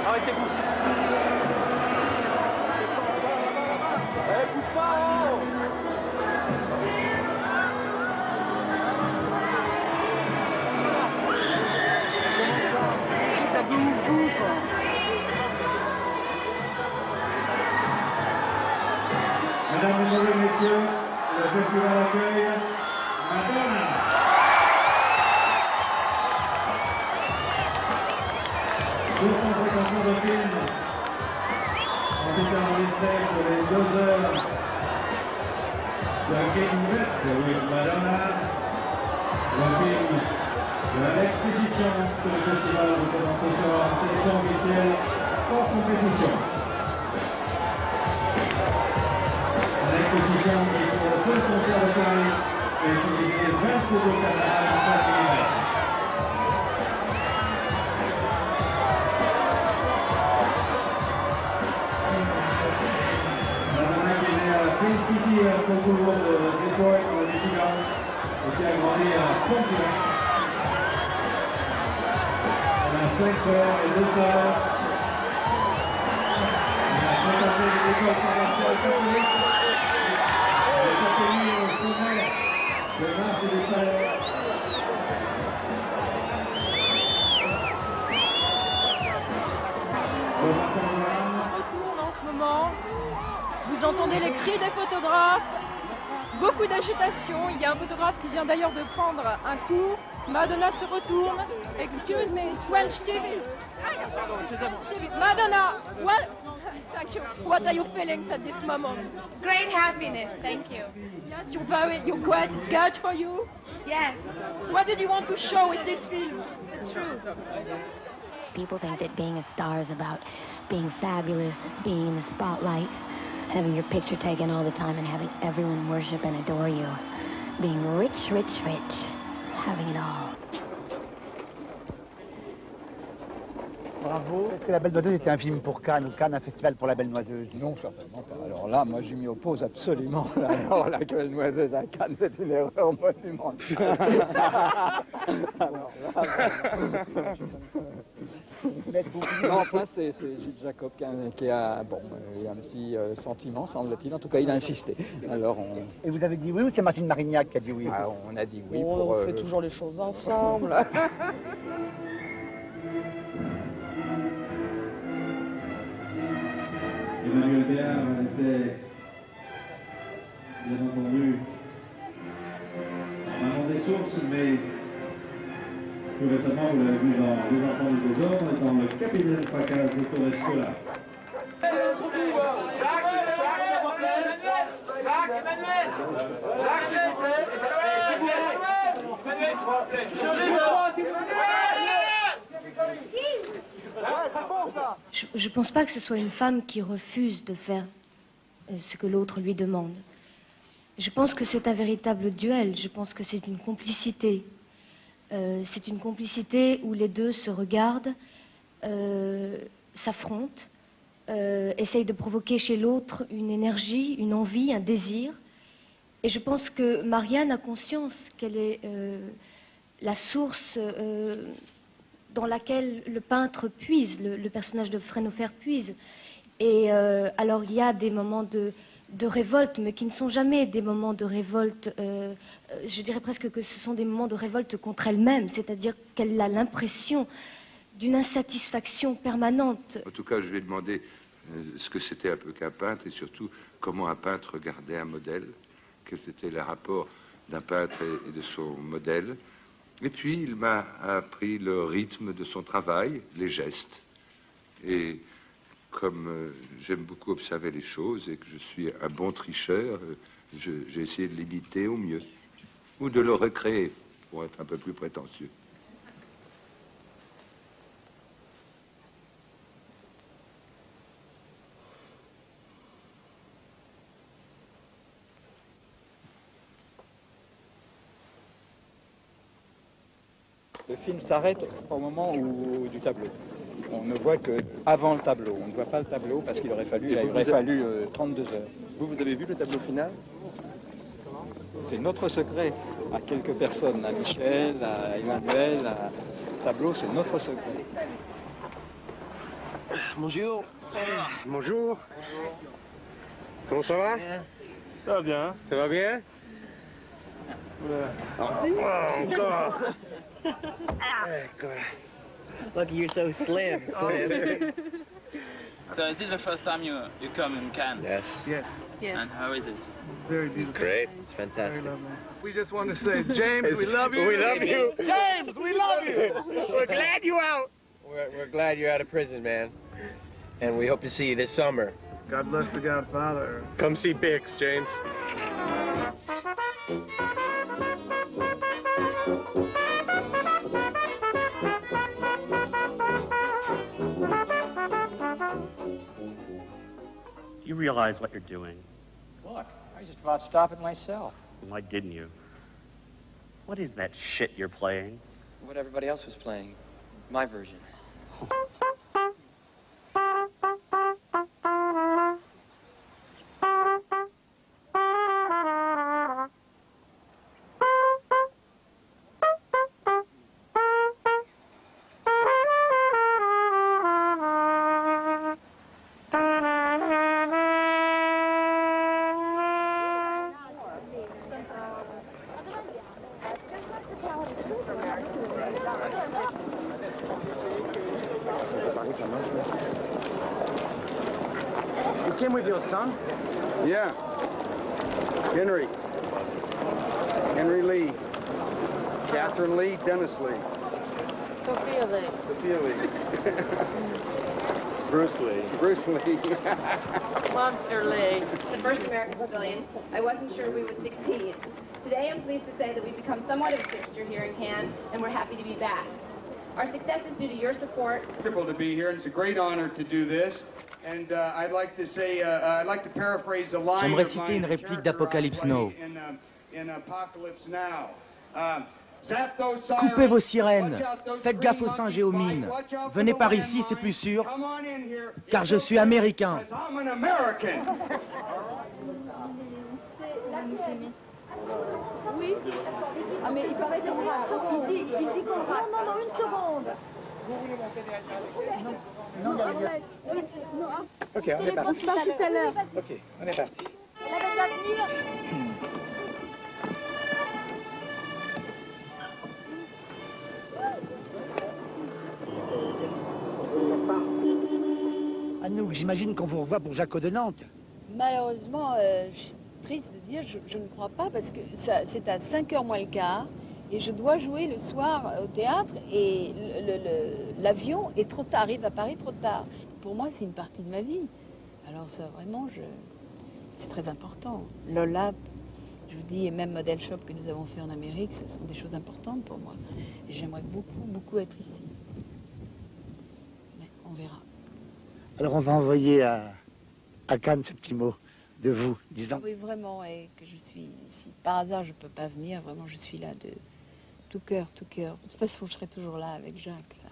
Arrêtez-vous. Pousse pas, oh. T'as bien au bout, quoi. Mesdames et messieurs, le festival accueille Madonna. « 250 de films ont été enregistrés pour les 2 heures de film with Madonna, le film de l'exposition que le festival vous présente ce soir en sélection officielle hors compétition. L'exposition qui pour le seul concert de Paris est utilisée 20 photos caméras en 5 mm. Madonna qui est née à Queen City, au couloir de Detroit, au Michigan, et qui a grandi à Pontiac. Elle a 5 frères et 2 sœurs. Elle a fréquenté l'école paroissiale catholique. Elle est atteignée au sommet de l'Arche du Palais. Retourne en ce moment. Vous entendez les cris des photographes. Beaucoup d'agitation. Il y a un photographe qui vient d'ailleurs de prendre un coup. Madonna se retourne. Excuse me, it's French TV. Madonna, what? Thank you. What are your feelings at this moment? Great happiness, thank you. Yes, you're glad it's good for you. Yes, What did you want to show with this film? the truth. People think that being a star is about being fabulous, being in the spotlight, having your picture taken all the time and having everyone worship and adore you. Being rich, rich, rich. Having it all. Bravo. Est-ce que La Belle Noiseuse était un film pour Cannes ou Cannes un festival pour La Belle Noiseuse? Non, certainement pas. Alors là, moi, je m'y oppose absolument. Alors, La Belle Noiseuse à Cannes, c'est une erreur monumentale. Alors là, non, enfin, c'est Gilles Jacob qui a un petit sentiment, semble-t-il. En tout cas, il a insisté. Alors, Et vous avez dit oui ou c'est Martine Marignac qui a dit oui? on a dit oui Oh, pour... on fait toujours les choses ensemble. Emmanuel Béard était, bien entendu, maman des sources, mais plus récemment, vous l'avez vu dans Les Enfants du Désordre et dans Le Capitaine Fracasse de Torres Scola. Je ne pense pas que ce soit une femme qui refuse de faire ce que l'autre lui demande. Je pense que c'est un véritable duel. Je pense que c'est une complicité. C'est une complicité où les deux se regardent, s'affrontent, essayent de provoquer chez l'autre une énergie, une envie, un désir. Et je pense que Marianne a conscience qu'elle est la source dans laquelle le peintre puise, le personnage de Frénofer puise. Et alors il y a des moments de révolte, mais qui ne sont jamais des moments de révolte, je dirais presque que ce sont des moments de révolte contre elle-même, c'est-à-dire qu'elle a l'impression d'une insatisfaction permanente. En tout cas, je lui ai demandé ce que c'était un peu qu'un peintre, et surtout comment un peintre regardait un modèle, quels étaient les rapports d'un peintre et de son modèle. Et puis, il m'a appris le rythme de son travail, les gestes. Et comme j'aime beaucoup observer les choses et que je suis un bon tricheur, j'ai essayé de l'imiter au mieux. Ou de le recréer, pour être un peu plus prétentieux. Le film s'arrête au moment du tableau. On ne voit que avant le tableau. On ne voit pas le tableau parce qu'il aurait fallu 32 heures. Vous avez vu le tableau final? C'est notre secret à quelques personnes, à Michel, à Emmanuel, à tableau, c'est notre secret. Bonjour. Bonjour. Comment ça va? Ça va bien. Ça va bien? Encore. Look, you're so slim. Slim. So is it the first time you come in Cannes? Yes. Yes. And how is it? Very beautiful. Great. It's fantastic. We just want to say, James, we love you. We love you. James, we love you. We're glad you're out. We're glad you're out of prison, man. And we hope to see you this summer. God bless the Godfather. Come see Bix, James. Do you realize what you're doing? Look, I was just about to stop it myself. Why didn't you? What is that shit you're playing? What everybody else was playing. My version. You came with your son? Yeah. Henry. Henry Lee. Catherine Lee, Dennis Lee. Sophia Lee. Sophia Lee. Bruce Lee. Bruce Lee. Monster Lee. The first American Pavilion. I wasn't sure we would succeed. Today I'm pleased to say that we've become somewhat of a fixture here in Cannes, and we're happy to be back. Our success is due to your support. Wonderful to be here, and it's a great honor to do this. And I'd like to say, I'd like to paraphrase the line. J'aimerais citer une réplique d'Apocalypse Now. In Apocalypse Now. Coupez vos sirènes, faites gaffe aux singes et aux mines. Venez par ici, c'est plus sûr, car je suis américain. Oui. Ah mais il paraît qu'on rate. Il dit qu'on rate. Non, non, une seconde. Ok, on est parti. Tout à l'heure. Ok, on est parti. Elle avait déjà venir. Anouk, j'imagine qu'on vous revoit pour Jaco de Nantes. Malheureusement, je suis triste de dire, je ne crois pas, parce que c'est à 5h moins le quart, et je dois jouer le soir au théâtre, et l'avion est trop tard, arrive à Paris trop tard. Pour moi, c'est une partie de ma vie. Alors ça, vraiment, c'est très important. Lola, je vous dis, et même Model Shop que nous avons fait en Amérique, ce sont des choses importantes pour moi. Et j'aimerais beaucoup, beaucoup être ici. Mais on verra. Alors on va envoyer à Cannes ce petit mot de vous, disant... Oui, vraiment, et que je suis ici. Par hasard, je ne peux pas venir, vraiment, je suis là de tout cœur, tout cœur. De toute façon, je serai toujours là avec Jacques, ça.